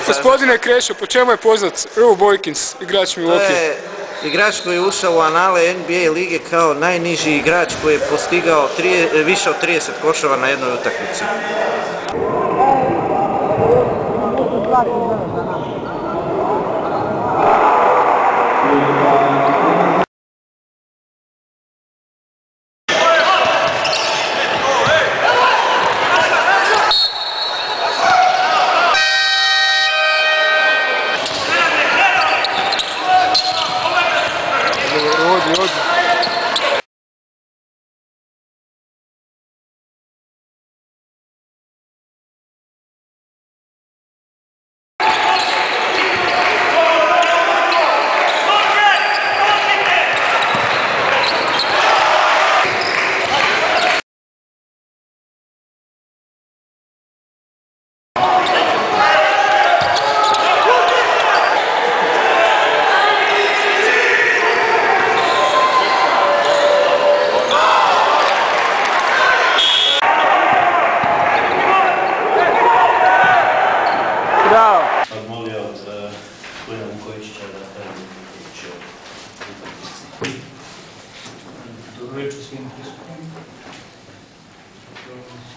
Gospodine Krešo, po čemu je poznat Earl Boykins, igrač Milwaukee? To je igrač koji je ušao u anale NBA lige kao najniži igrač koji je postigao više od 30 koševa na jednoj utakmici.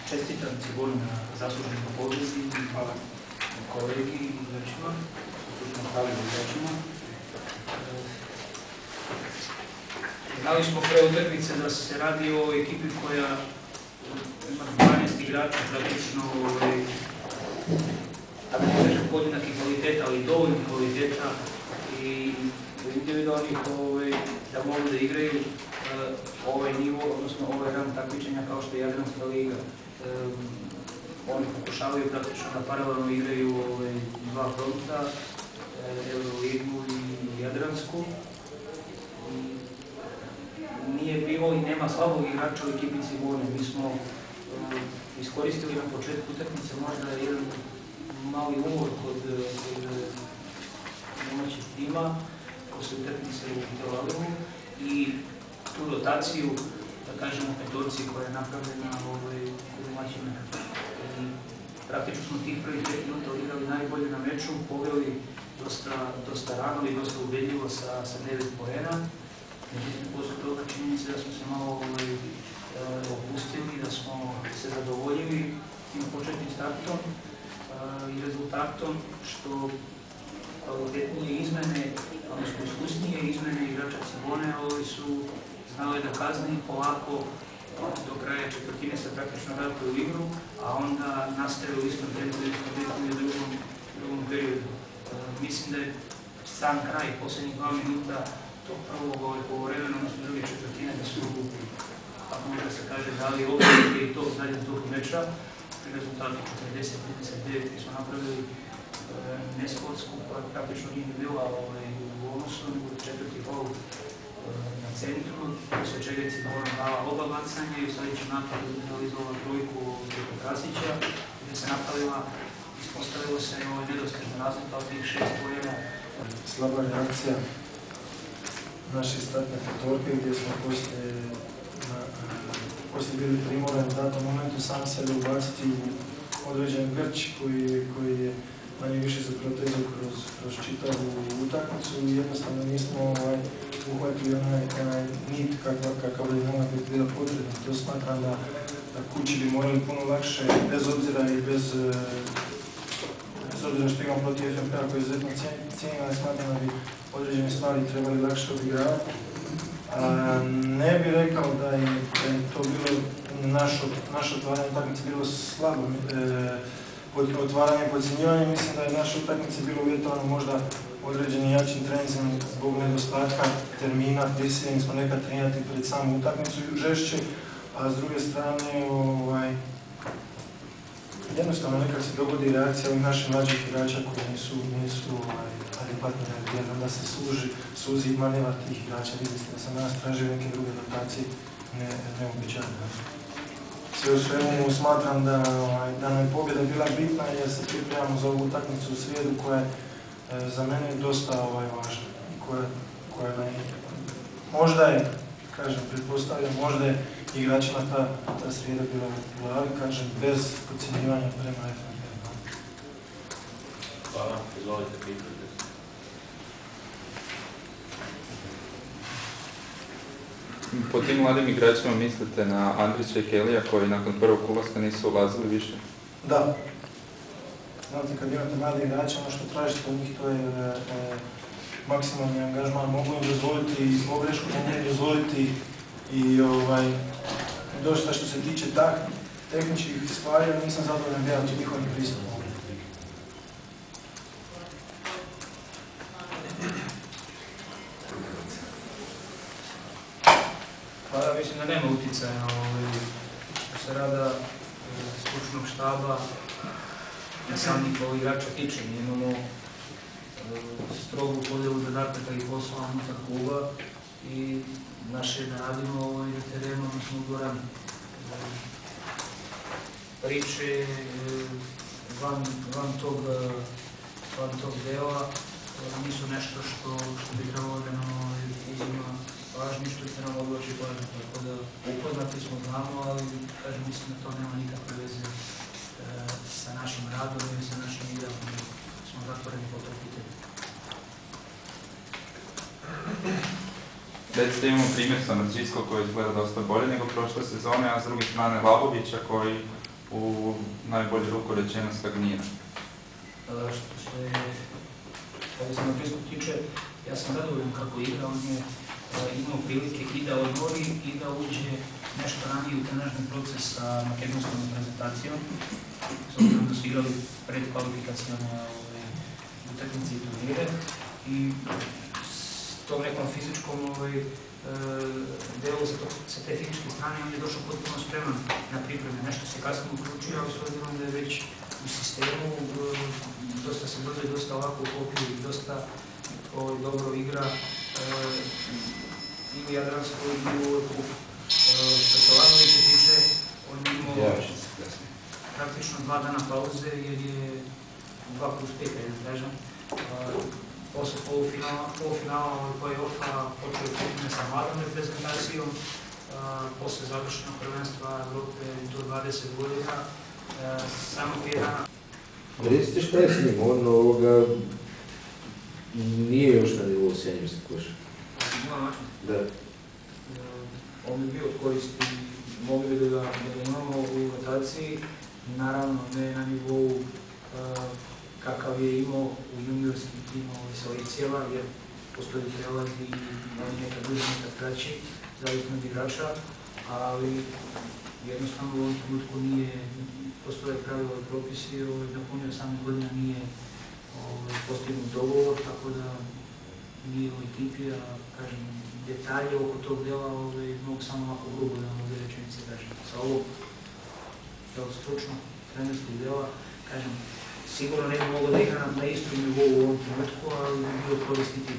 Čestitam Cibonu na zasluženom pobjedi, hvala kolegi i igračima, zasluženom pravilu igračima. Znali smo pre utakmice da se radi o ekipi koja ima 12 igrača, praktično tako da kažem podjednaki kvaliteta, ali dovoljno kvaliteta i individualnih da mogu da igraju ovaj nivo, odnosno ovaj rang takmičenja kao što je Jadranska liga. Oni pokušavaju praktično da paralelno igraju dva fronta, Euroligu i Jadransku. Nije bilo i nema slabog igrača u ekipi Cibone. Mi smo iskoristili na početku utakmice možda jedan mali umor kod domaćih tima posle utakmice u Tel-Avivu i tu rotaciju, da kažemo, petorci koja je napravljena u domaćima. Praktično smo tih prvih 5 minuta odigrali najbolje na meču, poveli dosta rano i dosta ubedljivo sa 9 poena. Međutim, posle toga činjenica da smo se malo opustili, da smo se zadovoljili na početnim startom i rezultatom, što kvalitetnije izmene, odnosno iskusnije izmene igrača Cibone su znali da kazni polako do kraja četvrtine se praktično vrate u igru, a onda nastavili u istom tempu i u drugom periodu. Mislim da je sam kraj, posljednjih 2 minuta tog prvog polovremena, odnosno druge četvrtine, da su, kako može se kaže, dali obzir i tog zadnjeg tog meča. Pri rezultatu 40-39 smo napravili nesportsku, koja praktično nije bila u odnosu, nego četvrti gol na centru, posle čega je Cibona dala oba bacanja i u sljedećem napadu realizovala trojku preko Krasića, gdje se napravila, ispostavilo se nedostatna razlika od tih 6 poena. Slaba reakcija naše startne petorke, gdje smo poslije bili primorani u datom momentu sam sebe ubaciti u određen grč koji je manje više za protezao kroz čitavu utakmicu i jednostavno nismo uhvatili onaj nit kakav je nama bila potrebna. To smatram da kući bi morali puno lakše, bez obzira i bez obzira što imam protiv FNP-a koji je izuzetno cijenim, ali smatram da bi određene stvari trebali lakše odigravati. Ne bih rekao da je to bilo naše otvaranje utakmice bilo slabo otvaranje, podcjenjivanje. Mislim da je naša utakmica bilo uvjetovano možda određenim jačim treninzima zbog nedostatka termina, prisiljeni smo nekad trenirati pred samu utakmicu žešće, a s druge strane jednostavno nekad se dogodi reakcija ovih naših mlađih igrača koji nisu adekvatno reagirali, onda se suzi manevar tih igrača. Vidite da sam danas tražio neke druge rotacije, neobičajne. Sve u svemu smatram da nam je pobjeda bila bitna jer se pripremamo za ovu utakmicu u srijedu koja je za mene dosta važna i koja možda je, kažem, pretpostavljam, možda je igračima ta srijeda bila u glavi, kažem, bez podcjenjivanja prema FNP. Hvala, izvolite, pitajte se. Po tim mladim igračima mislite na Andrića i Kelija koji nakon prvog ulaska nisu ulazili više? Da. Znate, kad imate mlade igrače, ono što tražite od njih to je maksimalni angažman. Mogu im dozvoliti i pogrešku, mogu im dozvoliti i dosta što se tiče tehničkih stvari, ali nisam zadovoljan gledati njihovim pristupom. Pa ja mislim da nema utjecaja što se rada stručnog štaba na samih igrača tiče. Mi imamo strogu podjelu zadataka i poslova unutar kluba i naše da radimo na terenu, odnosno u dvorani. Priče van tog dela nisu nešto što bi trebalo da nam uzima važni, što će nam odloči važno. Tako da upoznati smo, znamo, ali kažem, mislim da to nema nikakve veze sa našim radom ili sa našim idejom. Smo zatvoreni po to pitanju. Recite, imamo primjer Samardžijskog koji izgleda dosta bolje nego prošle sezone, a s druge strane Labovića koji u najbolju ruku rečeno stagnira. Što se Samardžijskog tiče, ja sam zadovoljan kako igra, on je imao prilike i da odmori i da uđe nešto ranije u trenažni proces sa makedonskom reprezentacijom, s obzirom da su igrali pred kvalifikacijama utakmice i turnire. I s tom nekom fizičkom delu, sa te fizičke strane, on je došao potpuno spreman na pripreme. Nešto se kasnije uključio, ali s obzirom da je već u sistemu, dosta se brzo i dosta ovako uklopio i dosta dobro igra i u Jadranskoj i u Evropu. Što se Labovića tiče, on je imao praktično 2 dana pauze jer je 2+5, da kažem. Posle polufinala play-offa počeo je pripreme sa mladom reprezentacijom, posle završenog prvenstva Evrope do 20 godina, samo 5 dana. Recite šta je s njim, on nije još na nivou seniorskog koša. Da. On bi bio od koristi, mogli bi da ga imamo u rotaciji, naravno ne na nivou kakav je imao u juniorskim timom selekcijama, jer postoji prelaz i nekad duže, nekad kraći, zavisno od igrača, ali jednostavno u ovom trenutku nije, postoje pravila i propisi, napunio 18 godina nije postignut dogovor, tako da nije u ekipi, a kažem, detalje oko tog dela mogu samo ovako grubo da vam ove rečenice kažem. Sa ovog stručno trenerskog dela, kažem, sigurno ne bi mogao da igra na istom nivou u ovom trenutku, ali bi bio koristiti